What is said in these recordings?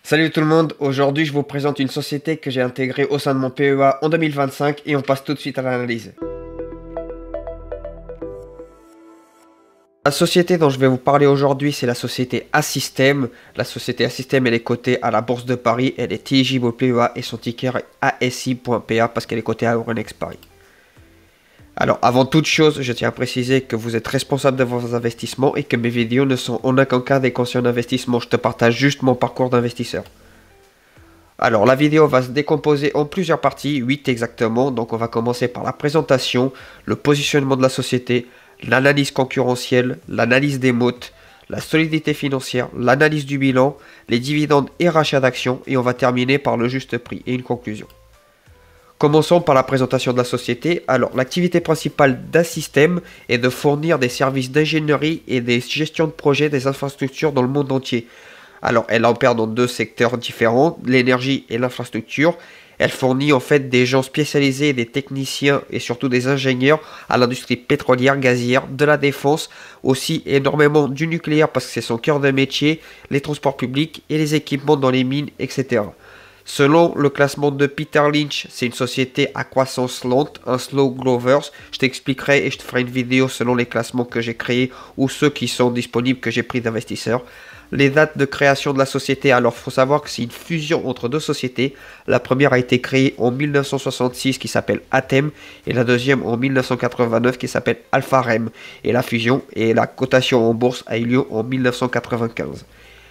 Salut tout le monde, aujourd'hui je vous présente une société que j'ai intégrée au sein de mon PEA en 2025 et on passe tout de suite à l'analyse. La société dont je vais vous parler aujourd'hui, c'est la société Assystem. La société Assystem, elle est cotée à la Bourse de Paris, elle est éligible au PEA et son ticker est ASI.PA parce qu'elle est cotée à Euronext Paris. Alors, avant toute chose, je tiens à préciser que vous êtes responsable de vos investissements et que mes vidéos ne sont en aucun cas des conseils d'investissement. Je te partage juste mon parcours d'investisseur. Alors, la vidéo va se décomposer en plusieurs parties, 8 exactement. Donc, on va commencer par la présentation, le positionnement de la société, l'analyse concurrentielle, l'analyse des mots, la solidité financière, l'analyse du bilan, les dividendes et rachats d'actions. Et on va terminer par le juste prix et une conclusion. Commençons par la présentation de la société. Alors, l'activité principale d'Assystem est de fournir des services d'ingénierie et des gestions de projets des infrastructures dans le monde entier. Alors, elle opère dans deux secteurs différents, l'énergie et l'infrastructure. Elle fournit en fait des gens spécialisés, des techniciens et surtout des ingénieurs à l'industrie pétrolière, gazière, de la défense, aussi énormément du nucléaire parce que c'est son cœur de métier, les transports publics et les équipements dans les mines, etc. Selon le classement de Peter Lynch, c'est une société à croissance lente, un slow growers. Je t'expliquerai et je te ferai une vidéo selon les classements que j'ai créés ou ceux qui sont disponibles que j'ai pris d'investisseurs. Les dates de création de la société, alors il faut savoir que c'est une fusion entre deux sociétés. La première a été créée en 1966 qui s'appelle Atem et la deuxième en 1989 qui s'appelle Alpharem. Et la fusion et la cotation en bourse a eu lieu en 1995.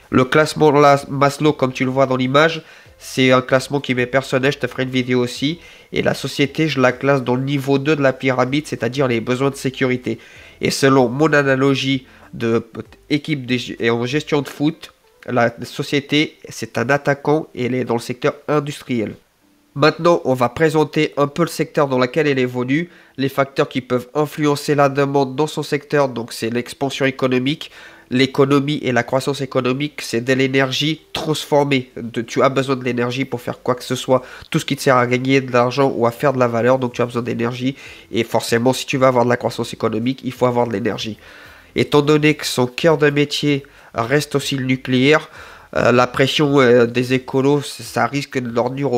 Le classement Maslow, comme tu le vois dans l'image, c'est un classement qui m'est personnel, je te ferai une vidéo aussi. Et la société, je la classe dans le niveau 2 de la pyramide, c'est-à-dire les besoins de sécurité. Et selon mon analogie de équipe et en gestion de foot, la société, c'est un attaquant et elle est dans le secteur industriel. Maintenant, on va présenter un peu le secteur dans lequel elle évolue, les facteurs qui peuvent influencer la demande dans son secteur, donc c'est l'expansion économique, l'économie et la croissance économique, c'est de l'énergie transformée. Tu as besoin de l'énergie pour faire quoi que ce soit, tout ce qui te sert à gagner de l'argent ou à faire de la valeur, donc tu as besoin d'énergie, et forcément, si tu veux avoir de la croissance économique, il faut avoir de l'énergie. Étant donné que son cœur de métier reste aussi le nucléaire, la pression des écolos, ça risque de leur nuire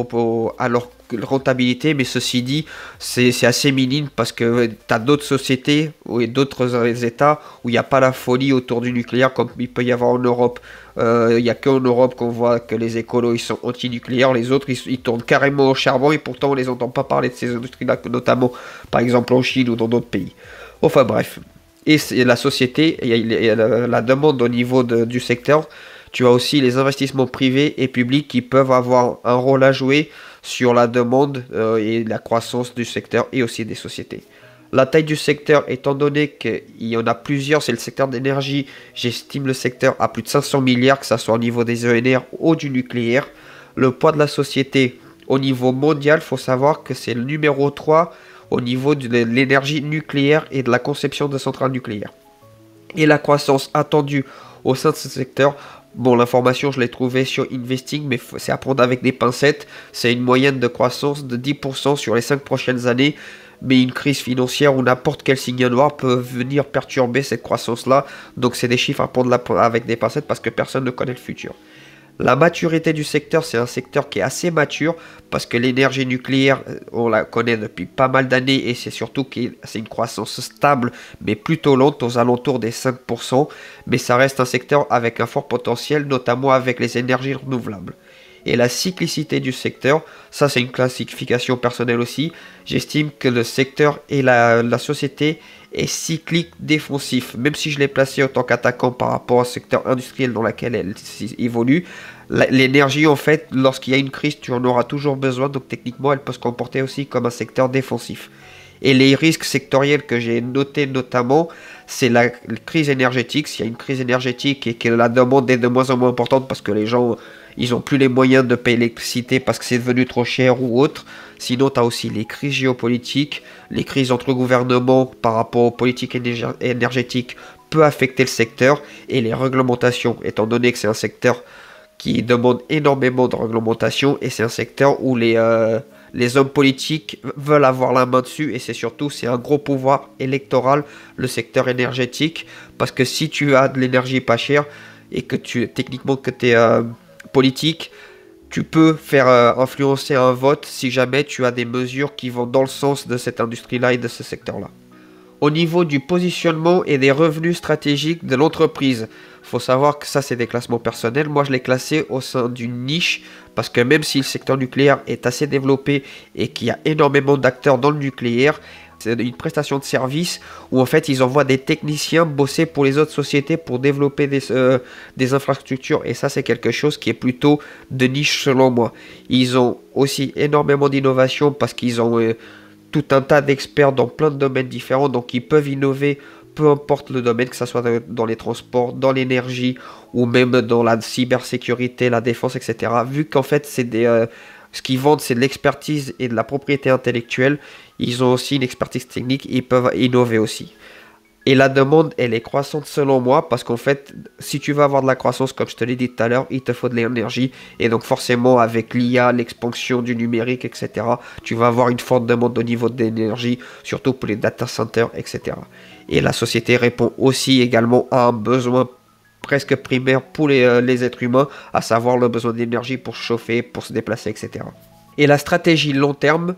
à leur rentabilité, mais ceci dit, c'est assez minime parce que tu as d'autres sociétés et d'autres États où il n'y a pas la folie autour du nucléaire comme il peut y avoir en Europe. Il n'y a qu'en Europe qu'on voit que les écolos ils sont anti-nucléaires, les autres ils tournent carrément au charbon et pourtant on les entend pas parler de ces industries-là, notamment par exemple en Chine ou dans d'autres pays. Enfin bref. Et la société, il y a la demande au niveau du secteur. Tu as aussi les investissements privés et publics qui peuvent avoir un rôle à jouer sur la demande et la croissance du secteur et aussi des sociétés. La taille du secteur, étant donné qu'il y en a plusieurs, c'est le secteur d'énergie. J'estime le secteur à plus de 500 milliards, que ce soit au niveau des ENR ou du nucléaire. Le poids de la société au niveau mondial, il faut savoir que c'est le numéro 3 au niveau de l'énergie nucléaire et de la conception de centrales nucléaires. Et la croissance attendue au sein de ce secteur, bon, l'information je l'ai trouvée sur Investing, mais c'est à prendre avec des pincettes. C'est une moyenne de croissance de 10% sur les 5 prochaines années. Mais une crise financière ou n'importe quel signe noir peut venir perturber cette croissance-là. Donc c'est des chiffres à prendre avec des pincettes parce que personne ne connaît le futur. La maturité du secteur, c'est un secteur qui est assez mature parce que l'énergie nucléaire, on la connaît depuis pas mal d'années et c'est surtout que c'est une croissance stable mais plutôt lente aux alentours des 5%. Mais ça reste un secteur avec un fort potentiel, notamment avec les énergies renouvelables. Et la cyclicité du secteur, ça c'est une classification personnelle aussi. J'estime que le secteur et la société est cyclique défensif. Même si je l'ai placé en tant qu'attaquant par rapport au secteur industriel dans lequel elle évolue, l'énergie en fait, lorsqu'il y a une crise, tu en auras toujours besoin. Donc techniquement, elle peut se comporter aussi comme un secteur défensif. Et les risques sectoriels que j'ai notés notamment, c'est la crise énergétique. S'il y a une crise énergétique et que la demande est de moins en moins importante parce que les gens, ils n'ont plus les moyens de payer l'électricité parce que c'est devenu trop cher ou autre. Sinon, tu as aussi les crises géopolitiques, les crises entre gouvernements par rapport aux politiques énergétiques peut affecter le secteur et les réglementations, étant donné que c'est un secteur qui demande énormément de réglementation et c'est un secteur où les hommes politiques veulent avoir la main dessus et c'est un gros pouvoir électoral, le secteur énergétique, parce que si tu as de l'énergie pas chère et que techniquement que tu es politique, tu peux faire influencer un vote si jamais tu as des mesures qui vont dans le sens de cette industrie-là et de ce secteur-là. Au niveau du positionnement et des revenus stratégiques de l'entreprise, faut savoir que ça c'est des classements personnels. Moi je l'ai classé au sein d'une niche parce que même si le secteur nucléaire est assez développé et qu'il y a énormément d'acteurs dans le nucléaire, c'est une prestation de service où en fait ils envoient des techniciens bosser pour les autres sociétés pour développer des infrastructures, et ça c'est quelque chose qui est plutôt de niche selon moi. Ils ont aussi énormément d'innovation parce qu'ils ont tout un tas d'experts dans plein de domaines différents, donc ils peuvent innover peu importe le domaine, que ce soit dans les transports, dans l'énergie ou même dans la cybersécurité, la défense, etc. Vu qu'en fait ce qu'ils vendent c'est de l'expertise et de la propriété intellectuelle, ils ont aussi une expertise technique, ils peuvent innover aussi. Et la demande, elle est croissante selon moi, parce qu'en fait, si tu veux avoir de la croissance, comme je te l'ai dit tout à l'heure, il te faut de l'énergie. Et donc forcément, avec l'IA, l'expansion du numérique, etc., tu vas avoir une forte demande au niveau de l'énergie, surtout pour les data centers, etc. Et la société répond aussi également à un besoin presque primaire pour les êtres humains, à savoir le besoin d'énergie pour chauffer, pour se déplacer, etc. Et la stratégie long terme,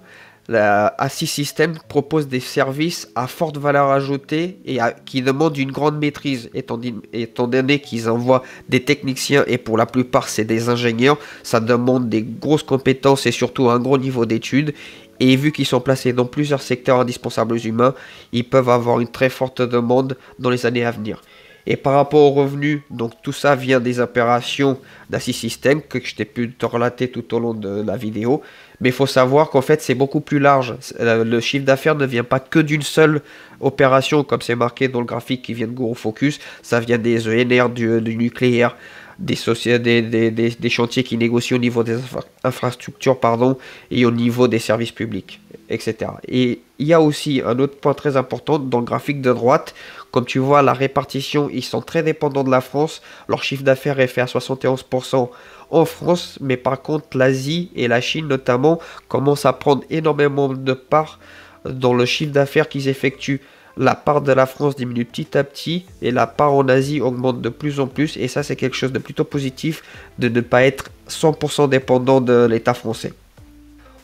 la Assis System propose des services à forte valeur ajoutée et qui demandent une grande maîtrise, étant donné qu'ils envoient des techniciens et pour la plupart c'est des ingénieurs. Ça demande des grosses compétences et surtout un gros niveau d'études. Et vu qu'ils sont placés dans plusieurs secteurs indispensables aux humains, ils peuvent avoir une très forte demande dans les années à venir. Et par rapport aux revenus, donc tout ça vient des opérations d'Assis System que je t'ai pu te relater tout au long de la vidéo. Mais il faut savoir qu'en fait c'est beaucoup plus large. Le chiffre d'affaires ne vient pas que d'une seule opération, comme c'est marqué dans le graphique qui vient de Guru Focus. Ça vient des ENR, du nucléaire, des chantiers qui négocient au niveau des infrastructures, pardon, et au niveau des services publics, etc. Et il y a aussi un autre point très important dans le graphique de droite. Comme tu vois, la répartition, ils sont très dépendants de la France. Leur chiffre d'affaires est fait à 71% en France, mais par contre l'Asie et la Chine notamment commencent à prendre énormément de parts dans le chiffre d'affaires qu'ils effectuent. La part de la France diminue petit à petit et la part en Asie augmente de plus en plus, et ça c'est quelque chose de plutôt positif de ne pas être 100% dépendant de l'État français.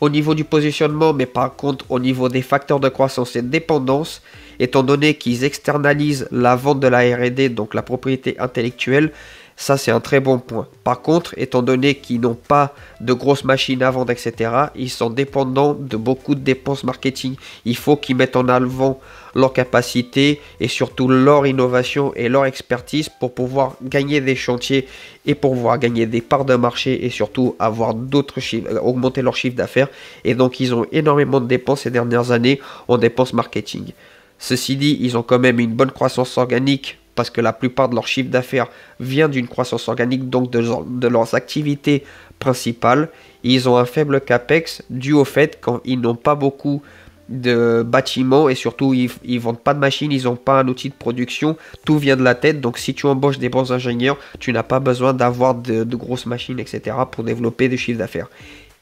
Au niveau du positionnement, mais par contre au niveau des facteurs de croissance et de dépendance, étant donné qu'ils externalisent la vente de la R&D, donc la propriété intellectuelle, ça c'est un très bon point. Par contre, étant donné qu'ils n'ont pas de grosses machines à vendre, etc., ils sont dépendants de beaucoup de dépenses marketing. Il faut qu'ils mettent en avant leur capacité et surtout leur innovation et leur expertise pour pouvoir gagner des chantiers et pour pouvoir gagner des parts de marché et surtout avoir d'autres chiffres, augmenter leur chiffre d'affaires. Et donc ils ont énormément de dépenses ces dernières années en dépenses marketing. Ceci dit, ils ont quand même une bonne croissance organique parce que la plupart de leur chiffre d'affaires vient d'une croissance organique, donc de leurs activités principales. Ils ont un faible capex dû au fait qu'ils n'ont pas beaucoup de bâtiments et surtout ils vendent pas de machines, ils n'ont pas un outil de production, tout vient de la tête. Donc si tu embauches des bons ingénieurs, tu n'as pas besoin d'avoir de grosses machines, etc. pour développer des chiffres d'affaires.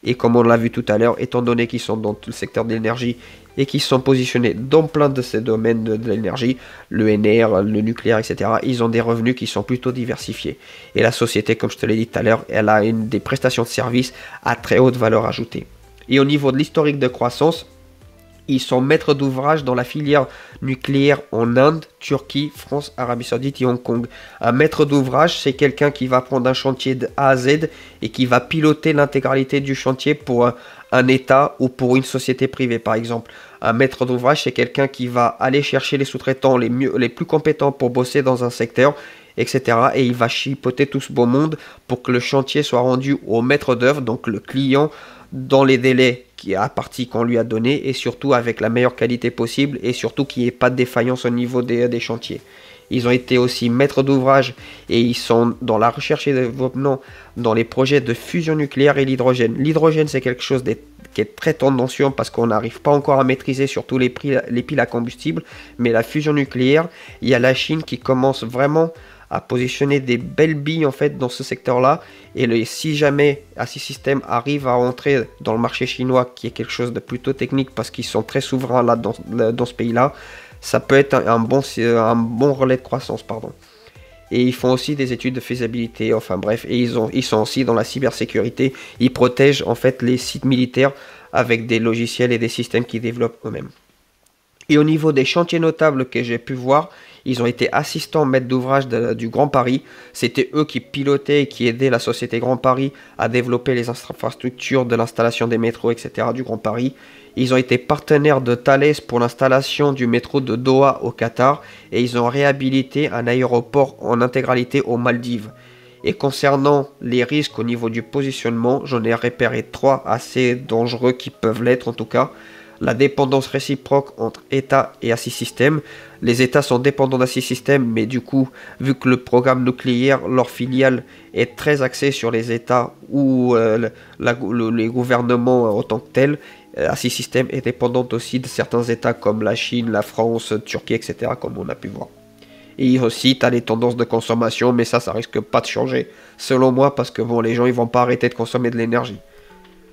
Et comme on l'a vu tout à l'heure, étant donné qu'ils sont dans tout le secteur de l'énergie et qu'ils sont positionnés dans plein de ces domaines de l'énergie, le NR, le nucléaire, etc., ils ont des revenus qui sont plutôt diversifiés. Et la société, comme je te l'ai dit tout à l'heure, elle a des prestations de services à très haute valeur ajoutée. Et au niveau de l'historique de croissance, ils sont maîtres d'ouvrage dans la filière nucléaire en Inde, Turquie, France, Arabie Saoudite et Hong Kong. Un maître d'ouvrage, c'est quelqu'un qui va prendre un chantier de A à Z et qui va piloter l'intégralité du chantier pour un État ou pour une société privée, par exemple. Un maître d'ouvrage, c'est quelqu'un qui va aller chercher les sous-traitants les plus compétents pour bosser dans un secteur, etc. Et il va chipoter tout ce beau monde pour que le chantier soit rendu au maître d'œuvre, donc le client, dans les délais qu'on lui a donné et surtout avec la meilleure qualité possible et surtout qu'il n'y ait pas de défaillance au niveau des chantiers. Ils ont été aussi maîtres d'ouvrage et ils sont dans la recherche et développement dans les projets de fusion nucléaire et l'hydrogène. L'hydrogène c'est quelque chose qui est très tendancieux parce qu'on n'arrive pas encore à maîtriser surtout les piles à combustible, mais la fusion nucléaire, il y a la Chine qui commence vraiment à positionner des belles billes en fait dans ce secteur-là. Et si jamais Assis System arrive à entrer dans le marché chinois, qui est quelque chose de plutôt technique parce qu'ils sont très souverains là dans ce pays-là, ça peut être un bon relais de croissance, pardon. Et ils font aussi des études de faisabilité, enfin bref, et ils sont aussi dans la cybersécurité. Ils protègent en fait les sites militaires avec des logiciels et des systèmes qu'ils développent eux-mêmes. Et au niveau des chantiers notables que j'ai pu voir, ils ont été assistants maîtres d'ouvrage du Grand Paris. C'était eux qui pilotaient et qui aidaient la société Grand Paris à développer les infrastructures de l'installation des métros, etc. du Grand Paris. Ils ont été partenaires de Thales pour l'installation du métro de Doha au Qatar et ils ont réhabilité un aéroport en intégralité aux Maldives. Et concernant les risques au niveau du positionnement, j'en ai repéré 3 assez dangereux qui peuvent l'être en tout cas. La dépendance réciproque entre État et Assis System. Les États sont dépendants d'Assis System, mais du coup, vu que le programme nucléaire, leur filiale, est très axée sur les États ou les gouvernements en tant que tels, Assis System est dépendante aussi de certains États comme la Chine, la France, Turquie, etc., comme on a pu voir. Et aussi, tu as les tendances de consommation, mais ça risque pas de changer, selon moi, parce que bon, les gens, ils vont pas arrêter de consommer de l'énergie.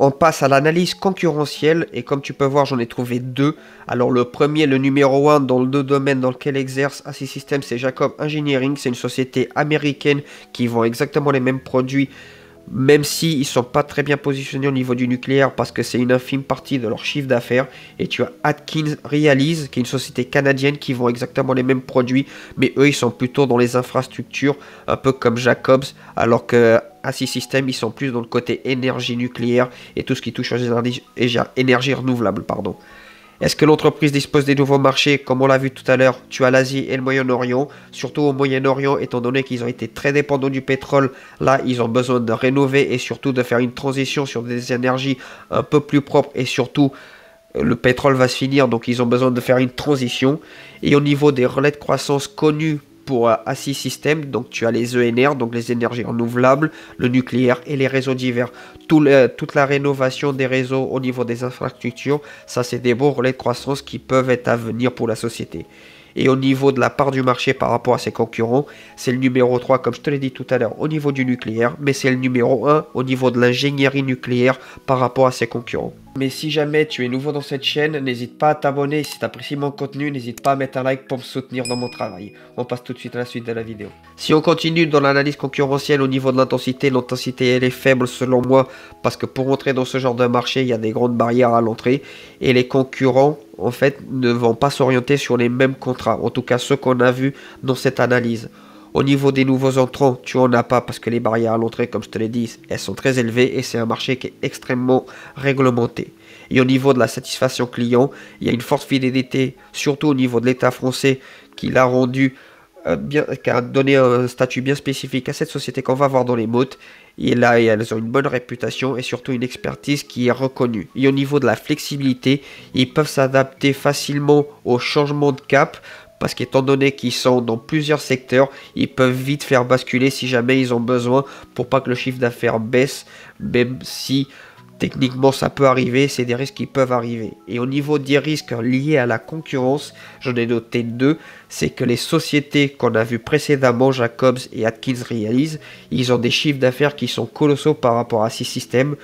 On passe à l'analyse concurrentielle et comme tu peux voir j'en ai trouvé 2. Alors le premier, le numéro 1 dans le domaine dans lequel exerce Assis System, c'est Jacob Engineering. C'est une société américaine qui vend exactement les mêmes produits, même s'ils ne sont pas très bien positionnés au niveau du nucléaire parce que c'est une infime partie de leur chiffre d'affaires. Et tu as Atkins Realise qui est une société canadienne qui vend exactement les mêmes produits, mais eux ils sont plutôt dans les infrastructures, un peu comme Jacobs, alors que Assis System, ils sont plus dans le côté énergie nucléaire et tout ce qui touche aux énergies renouvelables. Est-ce que l'entreprise dispose des nouveaux marchés? Comme on l'a vu tout à l'heure, tu as l'Asie et le Moyen-Orient. Surtout au Moyen-Orient, étant donné qu'ils ont été très dépendants du pétrole. Là, ils ont besoin de rénover et surtout de faire une transition sur des énergies un peu plus propres. Et surtout, le pétrole va se finir, donc ils ont besoin de faire une transition. Et au niveau des relais de croissance connus pour Assis System, donc tu as les ENR, donc les énergies renouvelables, le nucléaire et les réseaux divers. Toute la rénovation des réseaux au niveau des infrastructures, ça c'est des bons relais de croissance qui peuvent être à venir pour la société. Et au niveau de la part du marché par rapport à ses concurrents, c'est le numéro 3 comme je te l'ai dit tout à l'heure au niveau du nucléaire, mais c'est le numéro 1 au niveau de l'ingénierie nucléaire par rapport à ses concurrents. Mais si jamais tu es nouveau dans cette chaîne, n'hésite pas à t'abonner. Si tu apprécies mon contenu, n'hésite pas à mettre un like pour me soutenir dans mon travail. On passe tout de suite à la suite de la vidéo. Si on continue dans l'analyse concurrentielle au niveau de l'intensité elle est faible selon moi parce que pour entrer dans ce genre de marché, il y a des grandes barrières à l'entrée et les concurrents en fait ne vont pas s'orienter sur les mêmes contrats, en tout cas ceux qu'on a vus dans cette analyse. Au niveau des nouveaux entrants, tu en as pas parce que les barrières à l'entrée, comme je te l'ai dit, elles sont très élevées et c'est un marché qui est extrêmement réglementé. Et au niveau de la satisfaction client, il y a une forte fidélité, surtout au niveau de l'État français, qui l'a rendu qui a donné un statut bien spécifique à cette société qu'on va voir dans les mots. Et là, elles ont une bonne réputation et surtout une expertise qui est reconnue. Et au niveau de la flexibilité, ils peuvent s'adapter facilement au changement de cap. Parce qu'étant donné qu'ils sont dans plusieurs secteurs, ils peuvent vite faire basculer si jamais ils ont besoin pour pas que le chiffre d'affaires baisse, même si techniquement ça peut arriver, c'est des risques qui peuvent arriver. Et au niveau des risques liés à la concurrence, j'en ai noté 2, c'est que les sociétés qu'on a vues précédemment, Jacobs et Atkins Realise, ils ont des chiffres d'affaires qui sont colossaux par rapport à Assis System,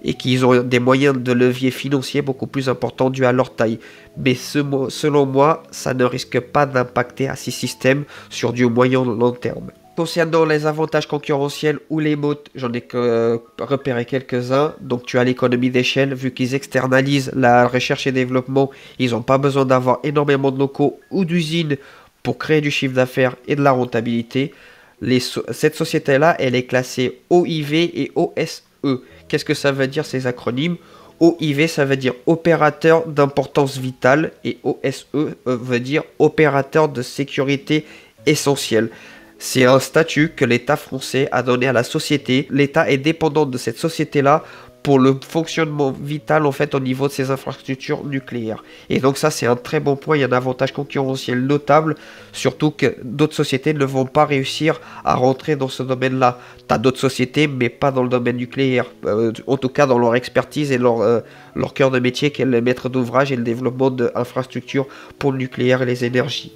et qu'ils ont des moyens de levier financier beaucoup plus importants dus à leur taille. Mais selon moi, ça ne risque pas d'impacter Assis System sur du moyen long terme. Concernant les avantages concurrentiels ou les mots, j'en ai repéré quelques-uns. Donc tu as l'économie d'échelle, vu qu'ils externalisent la recherche et développement, ils n'ont pas besoin d'avoir énormément de locaux ou d'usines pour créer du chiffre d'affaires et de la rentabilité. Cette société-là, elle est classée OIV et OSE. Qu'est-ce que ça veut dire ces acronymes? OIV, ça veut dire opérateur d'importance vitale et OSE veut dire opérateur de sécurité essentielle. C'est un statut que l'État français a donné à la société. L'État est dépendant de cette société-là pour le fonctionnement vital en fait au niveau de ses infrastructures nucléaires. Et donc ça c'est un très bon point, il y a un avantage concurrentiel notable, surtout que d'autres sociétés ne vont pas réussir à rentrer dans ce domaine-là. Tu as d'autres sociétés mais pas dans le domaine nucléaire, en tout cas dans leur expertise et leur cœur de métier qui est le maître d'ouvrage et le développement d'infrastructures pour le nucléaire et les énergies.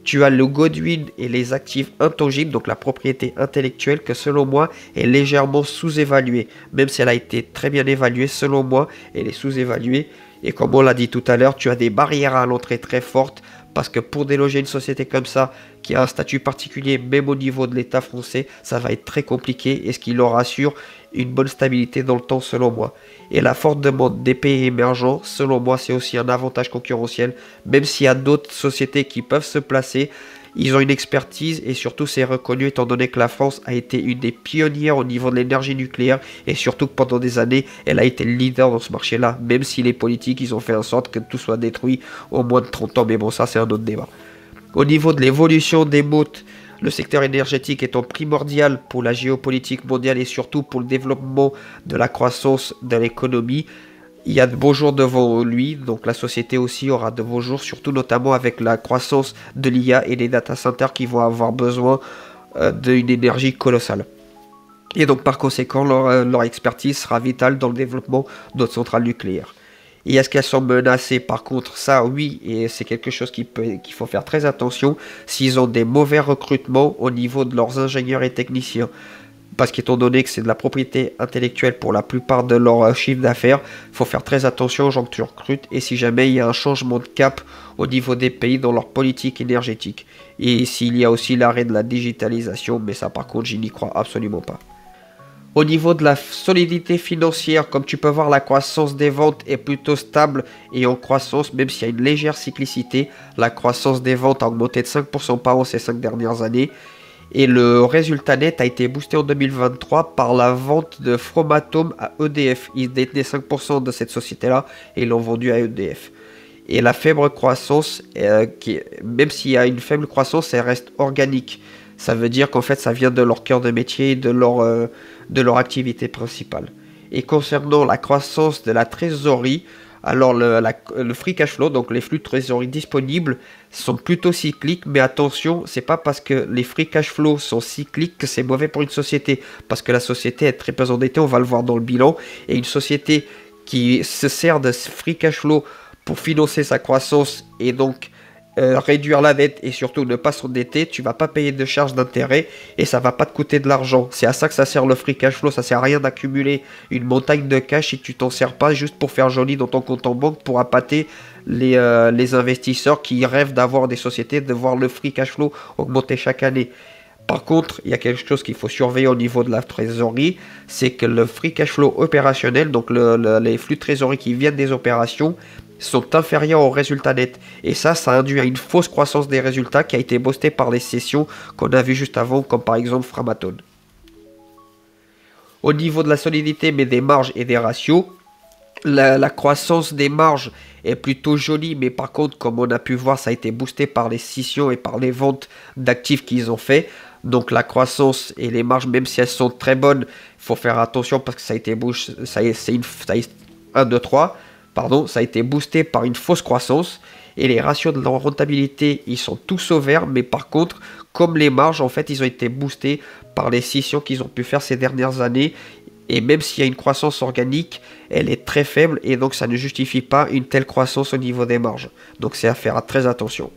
Tu as le Godwin et les actifs intangibles, donc la propriété intellectuelle, que selon moi est légèrement sous-évaluée. Même si elle a été très bien évaluée, selon moi, elle est sous-évaluée. Et comme on l'a dit tout à l'heure, tu as des barrières à l'entrée très fortes parce que pour déloger une société comme ça, qui a un statut particulier, même au niveau de l'État français, ça va être très compliqué, et ce qui leur assure une bonne stabilité dans le temps selon moi. Et la forte demande des pays émergents, selon moi, c'est aussi un avantage concurrentiel, même s'il y a d'autres sociétés qui peuvent se placer. Ils ont une expertise et surtout c'est reconnu étant donné que la France a été une des pionnières au niveau de l'énergie nucléaire et surtout que pendant des années elle a été le leader dans ce marché-là, même si les politiques ils ont fait en sorte que tout soit détruit au moins de 30 ans, mais bon ça c'est un autre débat. Au niveau de l'évolution des mots, le secteur énergétique étant primordial pour la géopolitique mondiale et surtout pour le développement de la croissance de l'économie, il y a de beaux jours devant lui, donc la société aussi aura de beaux jours, surtout notamment avec la croissance de l'IA et des data centers qui vont avoir besoin d'une énergie colossale. Et donc par conséquent, leur expertise sera vitale dans le développement de notre centrale nucléaire. Et est-ce qu'elles sont menacées? Par contre, ça oui, et c'est quelque chose qu'il faut faire très attention s'ils ont des mauvais recrutements au niveau de leurs ingénieurs et techniciens. Parce qu'étant donné que c'est de la propriété intellectuelle pour la plupart de leur chiffre d'affaires, il faut faire très attention aux gens que tu recrutes et si jamais il y a un changement de cap au niveau des pays dans leur politique énergétique. Et s'il y a aussi l'arrêt de la digitalisation, mais ça par contre j'y n'y crois absolument pas. Au niveau de la solidité financière, comme tu peux voir, la croissance des ventes est plutôt stable et en croissance, même s'il y a une légère cyclicité. La croissance des ventes a augmenté de 5% par an ces 5 dernières années. Et le résultat net a été boosté en 2023 par la vente de Framatome à EDF. Ils détenaient 5% de cette société-là et ils l'ont vendu à EDF. Et la faible croissance, même s'il y a une faible croissance, elle reste organique. Ça veut dire qu'en fait, ça vient de leur cœur de métier et de leur activité principale. Et concernant la croissance de la trésorerie, alors le free cash flow, donc les flux de trésorerie disponibles, sont plutôt cycliques, mais attention, c'est pas parce que les free cash flow sont cycliques que c'est mauvais pour une société, parce que la société est très peu endettée, on va le voir dans le bilan, et une société qui se sert de free cash flow pour financer sa croissance et donc réduire la dette et surtout ne pas s'endetter, tu vas pas payer de charges d'intérêt et ça va pas te coûter de l'argent. C'est à ça que ça sert le free cash flow, ça sert à rien d'accumuler une montagne de cash si tu t'en sers pas juste pour faire joli dans ton compte en banque pour appâter les investisseurs qui rêvent d'avoir des sociétés, de voir le free cash flow augmenter chaque année. Par contre, il y a quelque chose qu'il faut surveiller au niveau de la trésorerie, c'est que le free cash flow opérationnel, donc les flux de trésorerie qui viennent des opérations, sont inférieurs aux résultats nets. Et ça induit à une fausse croissance des résultats qui a été boostée par les cessions qu'on a vues juste avant, comme par exemple Framatome. Au niveau de la solidité, mais des marges et des ratios, la croissance des marges est plutôt jolie, mais par contre, comme on a pu voir, ça a été boosté par les scissions et par les ventes d'actifs qu'ils ont fait. Donc la croissance et les marges, même si elles sont très bonnes, il faut faire attention parce que ça a été boosté, ça a été boosté par une fausse croissance et les ratios de leur rentabilité, ils sont tous au vert, mais par contre, comme les marges, en fait, ils ont été boostés par les scissions qu'ils ont pu faire ces dernières années. Et même s'il y a une croissance organique, elle est très faible et donc ça ne justifie pas une telle croissance au niveau des marges. Donc c'est à faire très attention.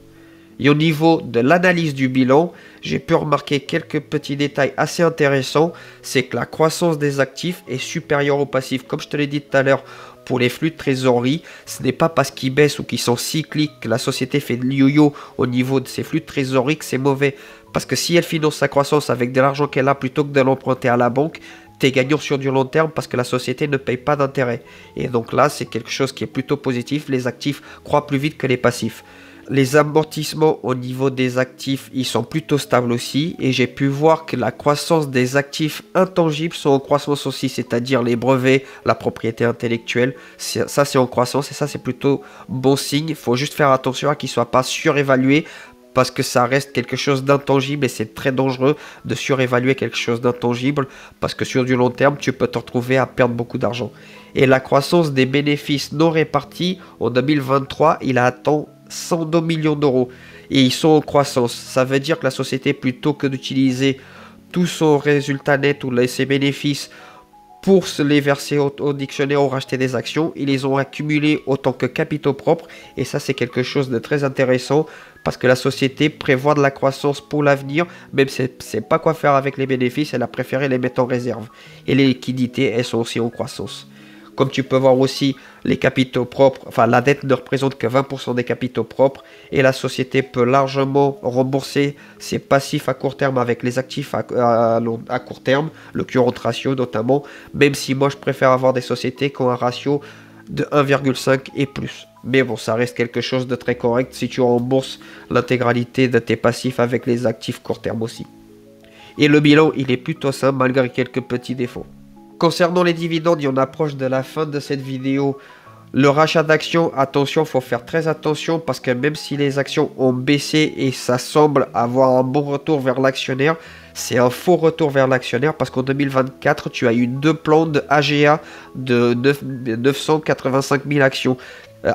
Et au niveau de l'analyse du bilan, j'ai pu remarquer quelques petits détails assez intéressants. C'est que la croissance des actifs est supérieure au passif. Comme je te l'ai dit tout à l'heure, pour les flux de trésorerie, ce n'est pas parce qu'ils baissent ou qu'ils sont cycliques que la société fait de yo-yo au niveau de ses flux de trésorerie que c'est mauvais. Parce que si elle finance sa croissance avec de l'argent qu'elle a plutôt que de l'emprunter à la banque, t'es gagnant sur du long terme parce que la société ne paye pas d'intérêt. Et donc là, c'est quelque chose qui est plutôt positif. Les actifs croient plus vite que les passifs. Les amortissements au niveau des actifs, ils sont plutôt stables aussi. Et j'ai pu voir que la croissance des actifs intangibles sont en croissance aussi. C'est-à-dire les brevets, la propriété intellectuelle. Ça, c'est en croissance et ça, c'est plutôt bon signe. Il faut juste faire attention à qu'ils ne soient pas surévalués. Parce que ça reste quelque chose d'intangible et c'est très dangereux de surévaluer quelque chose d'intangible parce que sur du long terme, tu peux te retrouver à perdre beaucoup d'argent. Et la croissance des bénéfices non répartis en 2023, il a atteint 102 millions d'euros et ils sont en croissance. Ça veut dire que la société, plutôt que d'utiliser tout son résultat net ou ses bénéfices pour se les verser au dictionnaire ou racheter des actions, ils les ont accumulés autant que capitaux propres et ça c'est quelque chose de très intéressant parce que la société prévoit de la croissance pour l'avenir, même si elle ne sait pas quoi faire avec les bénéfices, elle a préféré les mettre en réserve. Et les liquidités, elles sont aussi en croissance. Comme tu peux voir aussi, les capitaux propres, enfin la dette ne représente que 20% des capitaux propres et la société peut largement rembourser ses passifs à court terme avec les actifs à court terme, le current ratio notamment, même si moi je préfère avoir des sociétés qui ont un ratio de 1,5 et plus. Mais bon, ça reste quelque chose de très correct si tu rembourses l'intégralité de tes passifs avec les actifs court terme aussi. Et le bilan, il est plutôt simple malgré quelques petits défauts. Concernant les dividendes, on approche de la fin de cette vidéo. Le rachat d'actions, attention, faut faire très attention parce que même si les actions ont baissé et ça semble avoir un bon retour vers l'actionnaire, c'est un faux retour vers l'actionnaire parce qu'en 2024, tu as eu 2 plans de AGA de 985 000 actions.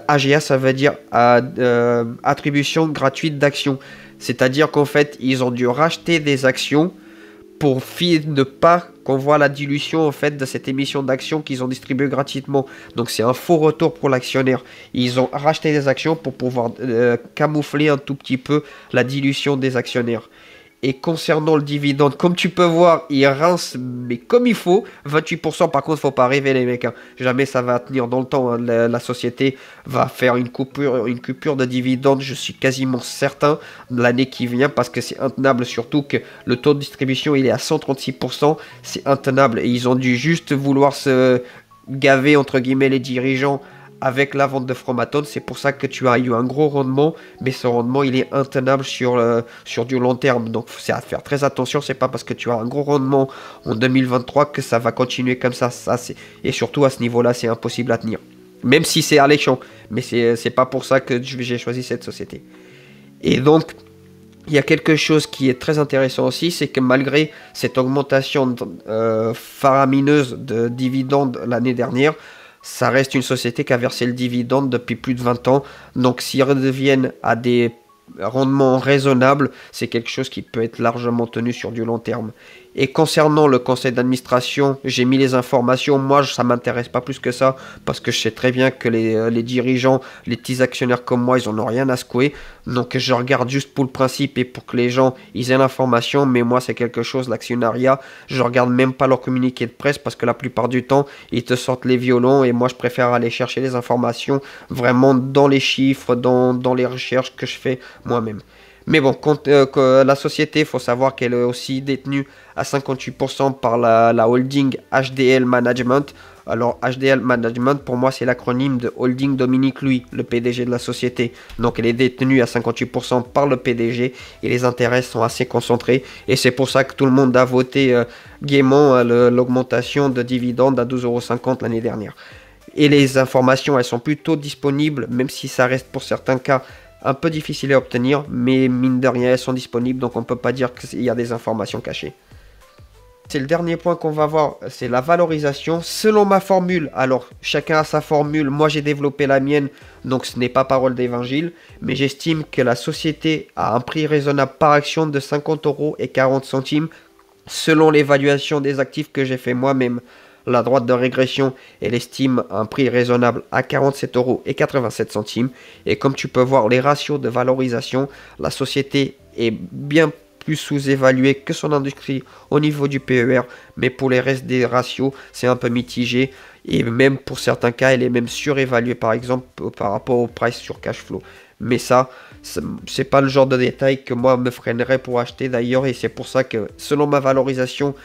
AGA, ça veut dire attribution gratuite d'actions. C'est-à-dire qu'en fait, ils ont dû racheter des actions pour ne pas qu'on voit la dilution en fait de cette émission d'actions qu'ils ont distribuée gratuitement. Donc c'est un faux retour pour l'actionnaire. Ils ont racheté des actions pour pouvoir camoufler un tout petit peu la dilution des actionnaires. Et concernant le dividende, comme tu peux voir, il rince, mais comme il faut. 28%, par contre, faut pas rêver les mecs. Hein. Jamais ça va tenir dans le temps. Hein. La société va faire une coupure de dividende, je suis quasiment certain, l'année qui vient, parce que c'est intenable, surtout que le taux de distribution, il est à 136%. C'est intenable. Et ils ont dû juste vouloir se gaver, entre guillemets, les dirigeants avec la vente de Framatome. C'est pour ça que tu as eu un gros rendement, mais ce rendement il est intenable sur du long terme, donc c'est à faire très attention. C'est pas parce que tu as un gros rendement en 2023 que ça va continuer comme ça, et surtout à ce niveau là c'est impossible à tenir, même si c'est alléchant, mais c'est pas pour ça que j'ai choisi cette société. Et donc il y a quelque chose qui est très intéressant aussi, c'est que malgré cette augmentation faramineuse de dividendes l'année dernière, ça reste une société qui a versé le dividende depuis plus de 20 ans. Donc s'ils redeviennent à des rendements raisonnables, c'est quelque chose qui peut être largement tenu sur du long terme. Et concernant le conseil d'administration, j'ai mis les informations. Moi, ça ne m'intéresse pas plus que ça parce que je sais très bien que les dirigeants, les petits actionnaires comme moi, ils n'en ont rien à secouer. Donc, je regarde juste pour le principe et pour que les gens ils aient l'information. Mais moi, c'est quelque chose, l'actionnariat, je regarde même pas leur communiqué de presse parce que la plupart du temps, ils te sortent les violons. Et moi, je préfère aller chercher les informations vraiment dans les chiffres, dans les recherches que je fais moi-même. Mais bon, la société, il faut savoir qu'elle est aussi détenue à 58% par la holding HDL Management. Alors, HDL Management, pour moi, c'est l'acronyme de Holding Dominique Louis, le PDG de la société. Donc, elle est détenue à 58% par le PDG et les intérêts sont assez concentrés. Et c'est pour ça que tout le monde a voté gaiement l'augmentation de dividendes à 12,50 € l'année dernière. Et les informations, elles sont plutôt disponibles, même si ça reste pour certains cas un peu difficile à obtenir, mais mine de rien elles sont disponibles, donc on ne peut pas dire qu'il y a des informations cachées. C'est le dernier point qu'on va voir, c'est la valorisation selon ma formule. Alors chacun a sa formule, moi j'ai développé la mienne, donc ce n'est pas parole d'évangile, mais j'estime que la société a un prix raisonnable par action de 50,40 € selon l'évaluation des actifs que j'ai fait moi-même. La droite de régression, elle estime un prix raisonnable à 47,87 €. Et comme tu peux voir les ratios de valorisation, la société est bien plus sous-évaluée que son industrie au niveau du PER. Mais pour les restes des ratios, c'est un peu mitigé. Et même pour certains cas, elle est même surévaluée par exemple par rapport au price sur cash flow. Mais ça, c'est pas le genre de détail que moi me freinerait pour acheter d'ailleurs. Et c'est pour ça que selon ma valorisation,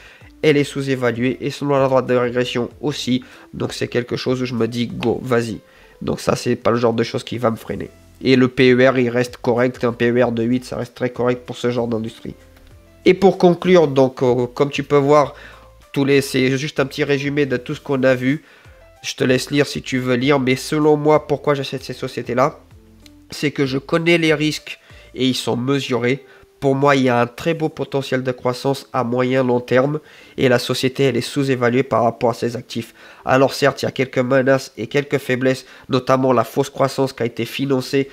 elle est sous-évaluée et selon la droite de régression aussi. Donc c'est quelque chose où je me dis go, vas-y. Donc ça c'est pas le genre de choses qui va me freiner. Et le PER il reste correct, un PER de 8 ça reste très correct pour ce genre d'industrie. Et pour conclure, donc comme tu peux voir, c'est juste un petit résumé de tout ce qu'on a vu. Je te laisse lire si tu veux lire, mais selon moi pourquoi j'achète ces sociétés là, c'est que je connais les risques et ils sont mesurés. Pour moi, il y a un très beau potentiel de croissance à moyen long terme et la société elle est sous-évaluée par rapport à ses actifs. Alors certes, il y a quelques menaces et quelques faiblesses, notamment la fausse croissance qui a été financée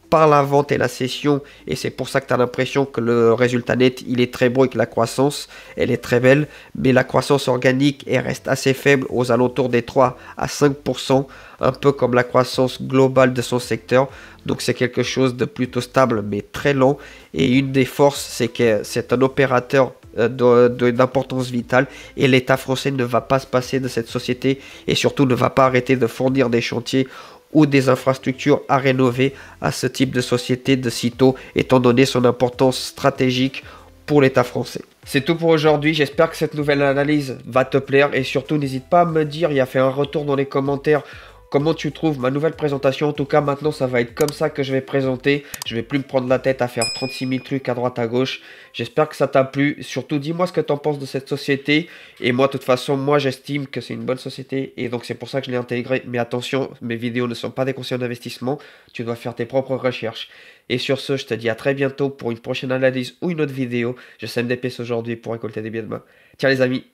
par la vente et la cession, et c'est pour ça que tu as l'impression que le résultat net il est très beau et que la croissance elle est très belle, mais la croissance organique elle reste assez faible aux alentours des 3 à 5%, un peu comme la croissance globale de son secteur. Donc c'est quelque chose de plutôt stable mais très lent, et une des forces c'est que c'est un opérateur d'importance vitale et l'État français ne va pas se passer de cette société et surtout ne va pas arrêter de fournir des chantiers ou des infrastructures à rénover à ce type de société de sitôt, étant donné son importance stratégique pour l'État français. C'est tout pour aujourd'hui, j'espère que cette nouvelle analyse va te plaire et surtout n'hésite pas à me dire, il y a fait un retour dans les commentaires, comment tu trouves ma nouvelle présentation. En tout cas maintenant ça va être comme ça que je vais présenter, je vais plus me prendre la tête à faire 36 000 trucs à droite à gauche. J'espère que ça t'a plu, surtout dis-moi ce que tu en penses de cette société et moi de toute façon moi j'estime que c'est une bonne société et donc c'est pour ça que je l'ai intégré. Mais attention, mes vidéos ne sont pas des conseils d'investissement, tu dois faire tes propres recherches. Et sur ce, je te dis à très bientôt pour une prochaine analyse ou une autre vidéo. J'essaie de me dépêcher aujourd'hui pour récolter des biens demain. Ciao les amis.